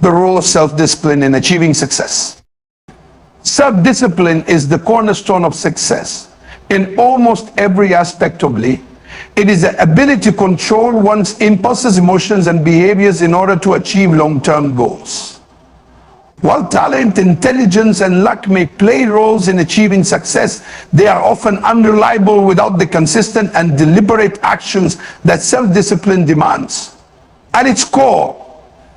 the role of self-discipline in achieving success. Self-discipline is the cornerstone of success. In almost every aspect of life, it is the ability to control one's impulses, emotions, and behaviors in order to achieve long-term goals. While talent, intelligence, and luck may play roles in achieving success, they are often unreliable without the consistent and deliberate actions that self-discipline demands. At its core,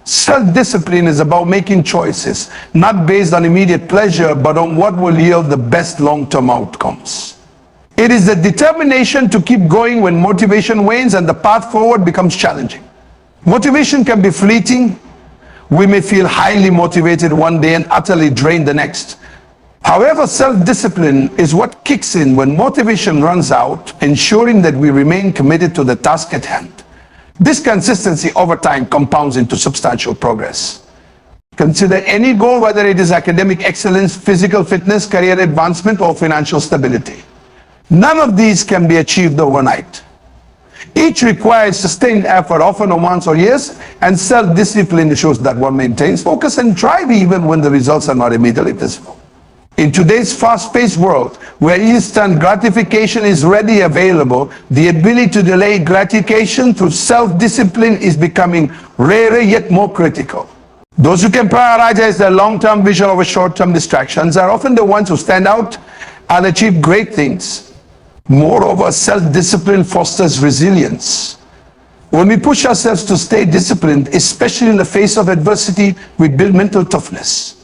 self-discipline is about making choices, not based on immediate pleasure, but on what will yield the best long-term outcomes. It is the determination to keep going when motivation wanes and the path forward becomes challenging. Motivation can be fleeting. We may feel highly motivated one day and utterly drained the next. However, self-discipline is what kicks in when motivation runs out, ensuring that we remain committed to the task at hand. This consistency over time compounds into substantial progress. Consider any goal, whether it is academic excellence, physical fitness, career advancement, or financial stability. None of these can be achieved overnight. Each requires sustained effort, often over months or years, and self-discipline ensures that one maintains focus and drive even when the results are not immediately visible. In today's fast-paced world, where instant gratification is readily available, the ability to delay gratification through self-discipline is becoming rarer yet more critical. Those who can prioritize their long-term vision over short-term distractions are often the ones who stand out and achieve great things. Moreover, self-discipline fosters resilience. When we push ourselves to stay disciplined, especially in the face of adversity, we build mental toughness.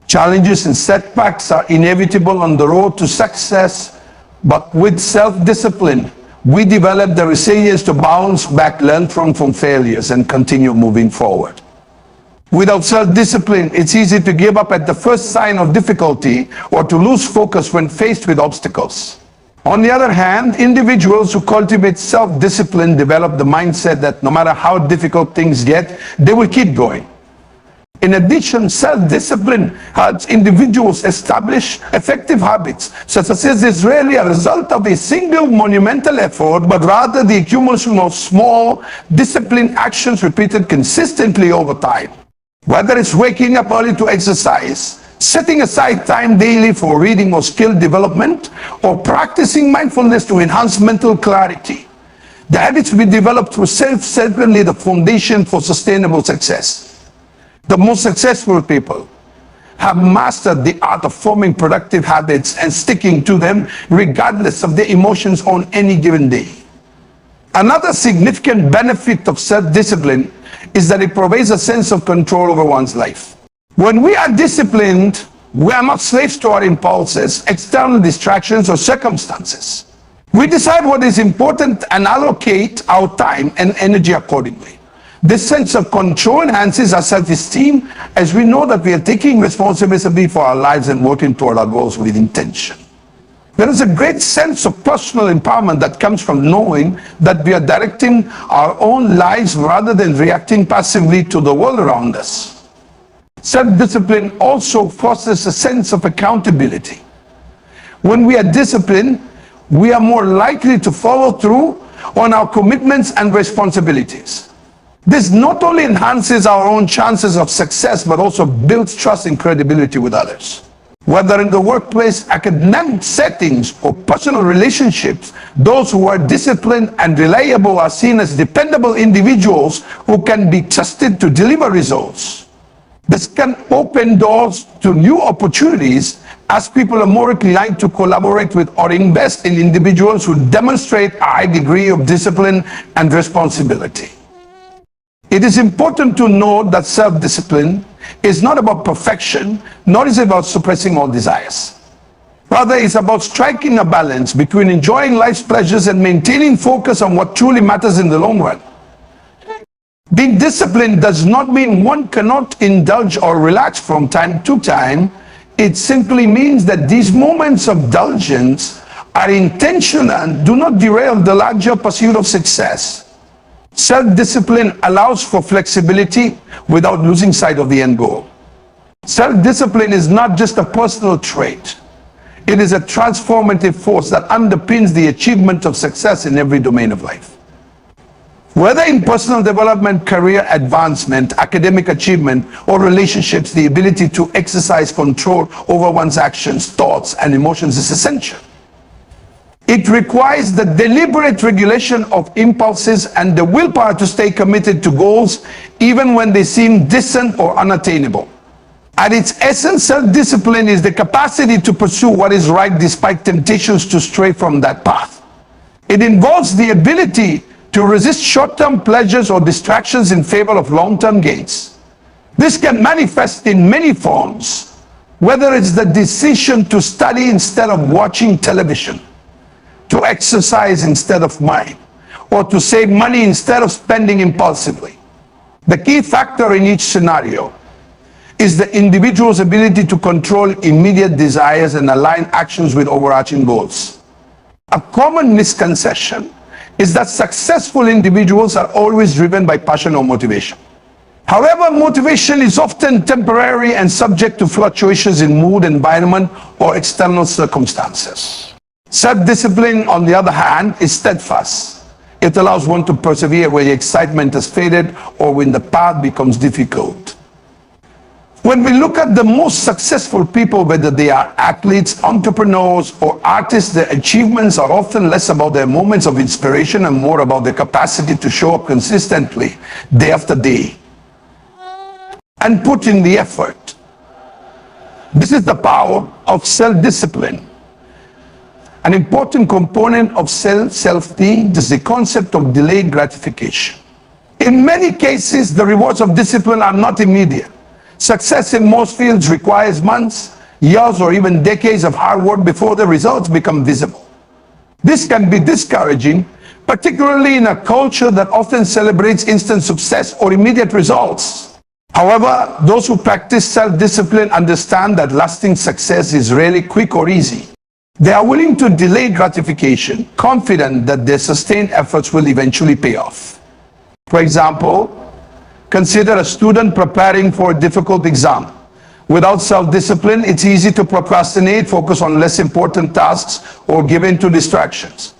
Challenges and setbacks are inevitable on the road to success, but with self-discipline, we develop the resilience to bounce back, learn from failures, and continue moving forward. Without self-discipline, it's easy to give up at the first sign of difficulty or to lose focus when faced with obstacles. On the other hand, individuals who cultivate self-discipline develop the mindset that no matter how difficult things get, they will keep going. In addition, self-discipline helps individuals establish effective habits. Success is rarely a result of a single monumental effort, but rather the accumulation of small, disciplined actions repeated consistently over time. Whether it's waking up early to exercise, setting aside time daily for reading or skill development, or practicing mindfulness to enhance mental clarity, the habits we develop through self-discipline lay the foundation for sustainable success. The most successful people have mastered the art of forming productive habits and sticking to them regardless of their emotions on any given day. Another significant benefit of self-discipline is that it provides a sense of control over one's life. When we are disciplined, we are not slaves to our impulses, external distractions, or circumstances. We decide what is important and allocate our time and energy accordingly. This sense of control enhances our self-esteem as we know that we are taking responsibility for our lives and working toward our goals with intention. There is a great sense of personal empowerment that comes from knowing that we are directing our own lives rather than reacting passively to the world around us. Self-discipline also fosters a sense of accountability. When we are disciplined, we are more likely to follow through on our commitments and responsibilities. This not only enhances our own chances of success, but also builds trust and credibility with others. Whether in the workplace, academic settings, or personal relationships, those who are disciplined and reliable are seen as dependable individuals who can be trusted to deliver results. This can open doors to new opportunities as people are more inclined to collaborate with or invest in individuals who demonstrate a high degree of discipline and responsibility. It is important to note that self-discipline is not about perfection, nor is it about suppressing all desires. Rather, it's about striking a balance between enjoying life's pleasures and maintaining focus on what truly matters in the long run. Being disciplined does not mean one cannot indulge or relax from time to time. It simply means that these moments of indulgence are intentional and do not derail the larger pursuit of success. Self-discipline allows for flexibility without losing sight of the end goal. Self-discipline is not just a personal trait. It is a transformative force that underpins the achievement of success in every domain of life. Whether in personal development, career advancement, academic achievement, or relationships, the ability to exercise control over one's actions, thoughts, and emotions is essential. It requires the deliberate regulation of impulses and the willpower to stay committed to goals, even when they seem distant or unattainable. At its essence, self-discipline is the capacity to pursue what is right despite temptations to stray from that path. It involves the ability to resist short-term pleasures or distractions in favor of long-term gains. This can manifest in many forms, whether it's the decision to study instead of watching television, to exercise instead of mind, or to save money instead of spending impulsively. The key factor in each scenario is the individual's ability to control immediate desires and align actions with overarching goals. A common misconception is that successful individuals are always driven by passion or motivation. However, motivation is often temporary and subject to fluctuations in mood, environment, or external circumstances. Self-discipline, on the other hand, is steadfast. It allows one to persevere when the excitement has faded or when the path becomes difficult. When we look at the most successful people, whether they are athletes, entrepreneurs, or artists, their achievements are often less about their moments of inspiration and more about their capacity to show up consistently, day after day, and put in the effort. This is the power of self-discipline. An important component of self-esteem is the concept of delayed gratification. In many cases, the rewards of discipline are not immediate. Success in most fields requires months, years, or even decades of hard work before the results become visible. This can be discouraging, particularly in a culture that often celebrates instant success or immediate results. However, those who practice self-discipline understand that lasting success is rarely quick or easy. They are willing to delay gratification, confident that their sustained efforts will eventually pay off. For example, consider a student preparing for a difficult exam. Without self-discipline, it's easy to procrastinate, focus on less important tasks, or give in to distractions.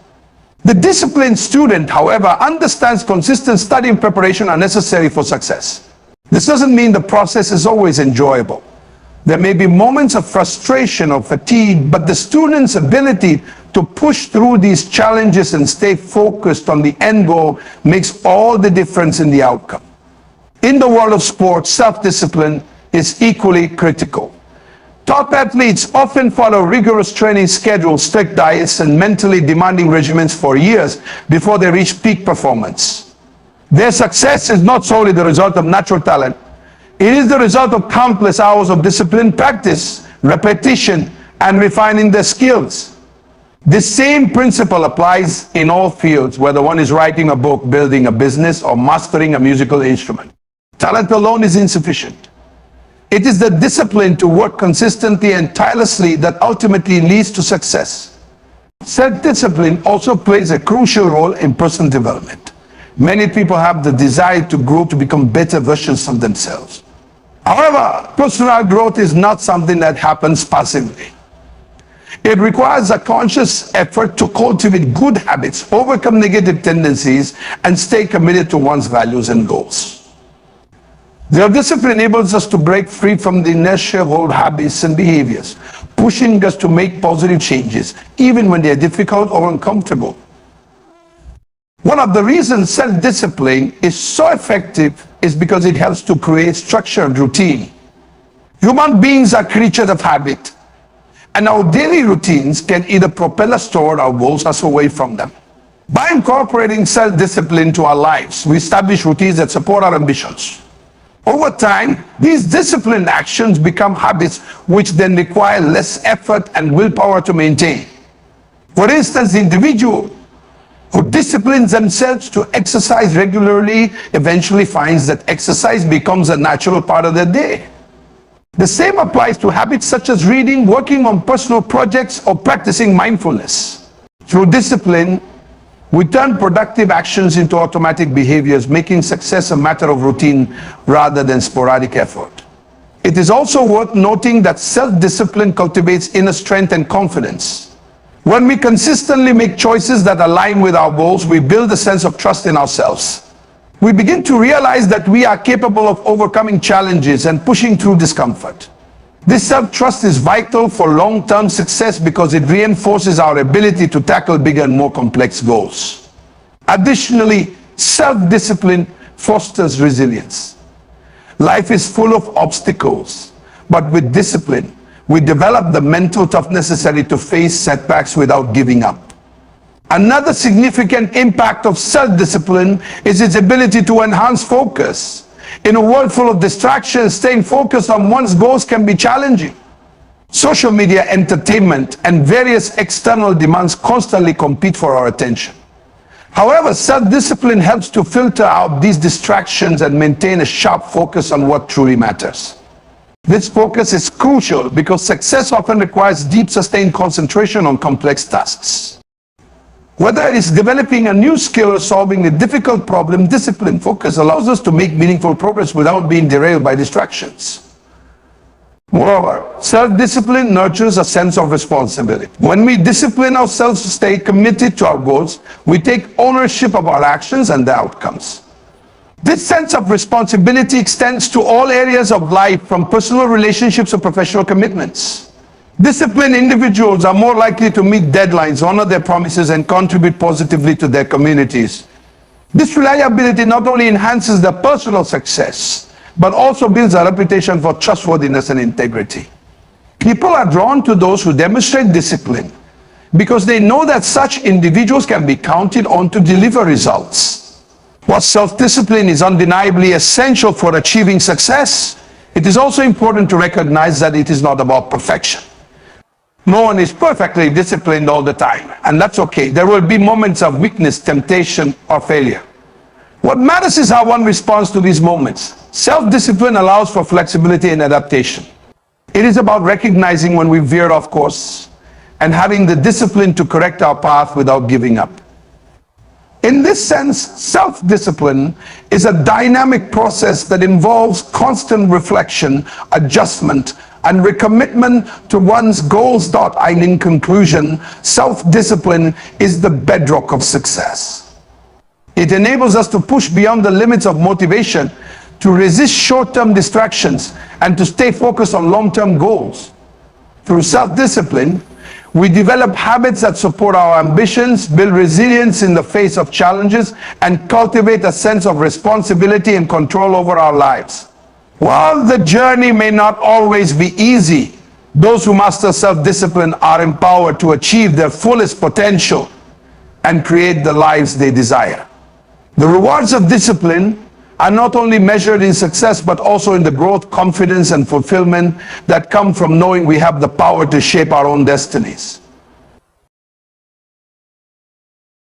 The disciplined student, however, understands consistent study and preparation are necessary for success. This doesn't mean the process is always enjoyable. There may be moments of frustration or fatigue, but the student's ability to push through these challenges and stay focused on the end goal makes all the difference in the outcome. In the world of sports, self-discipline is equally critical. Top athletes often follow rigorous training schedules, strict diets, and mentally demanding regimens for years before they reach peak performance. Their success is not solely the result of natural talent. It is the result of countless hours of disciplined practice, repetition, and refining their skills. The same principle applies in all fields, whether one is writing a book, building a business, or mastering a musical instrument. Talent alone is insufficient. It is the discipline to work consistently and tirelessly that ultimately leads to success. Self-discipline also plays a crucial role in personal development. Many people have the desire to grow to become better versions of themselves. However, personal growth is not something that happens passively. It requires a conscious effort to cultivate good habits, overcome negative tendencies, and stay committed to one's values and goals. Self-discipline enables us to break free from the inertia of old habits and behaviors, pushing us to make positive changes, even when they are difficult or uncomfortable. One of the reasons self-discipline is so effective is because it helps to create structure and routine. Human beings are creatures of habit, and our daily routines can either propel us toward our goals or away from them. By incorporating self-discipline to our lives, we establish routines that support our ambitions. Over time, these disciplined actions become habits which then require less effort and willpower to maintain. For instance, the individual who disciplines themselves to exercise regularly eventually finds that exercise becomes a natural part of their day. The same applies to habits such as reading, working on personal projects, or practicing mindfulness. Through discipline, we turn productive actions into automatic behaviors, making success a matter of routine rather than sporadic effort. It is also worth noting that self-discipline cultivates inner strength and confidence. When we consistently make choices that align with our goals, we build a sense of trust in ourselves. We begin to realize that we are capable of overcoming challenges and pushing through discomfort. This self-trust is vital for long-term success because it reinforces our ability to tackle bigger and more complex goals. Additionally, self-discipline fosters resilience. Life is full of obstacles, but with discipline, we develop the mental toughness necessary to face setbacks without giving up. Another significant impact of self-discipline is its ability to enhance focus. In a world full of distractions, staying focused on one's goals can be challenging. Social media, entertainment, and various external demands constantly compete for our attention. However, self-discipline helps to filter out these distractions and maintain a sharp focus on what truly matters. This focus is crucial because success often requires deep, sustained concentration on complex tasks. Whether it is developing a new skill or solving a difficult problem, disciplined focus allows us to make meaningful progress without being derailed by distractions. Moreover, self-discipline nurtures a sense of responsibility. When we discipline ourselves to stay committed to our goals, we take ownership of our actions and their outcomes. This sense of responsibility extends to all areas of life, from personal relationships to professional commitments. Disciplined individuals are more likely to meet deadlines, honor their promises, and contribute positively to their communities. This reliability not only enhances their personal success, but also builds a reputation for trustworthiness and integrity. People are drawn to those who demonstrate discipline because they know that such individuals can be counted on to deliver results. While self-discipline is undeniably essential for achieving success, it is also important to recognize that it is not about perfection. No one is perfectly disciplined all the time, and that's okay. There will be moments of weakness, temptation, or failure. What matters is how one responds to these moments. Self-discipline allows for flexibility and adaptation. It is about recognizing when we veer off course and having the discipline to correct our path without giving up. In this sense, self-discipline is a dynamic process that involves constant reflection, adjustment, and recommitment to one's goals. And in conclusion, self-discipline is the bedrock of success. It enables us to push beyond the limits of motivation, to resist short-term distractions, and to stay focused on long-term goals. Through self-discipline, we develop habits that support our ambitions, build resilience in the face of challenges, and cultivate a sense of responsibility and control over our lives. While the journey may not always be easy, those who master self-discipline are empowered to achieve their fullest potential and create the lives they desire. The rewards of discipline are not only measured in success, but also in the growth, confidence, and fulfillment that come from knowing we have the power to shape our own destinies.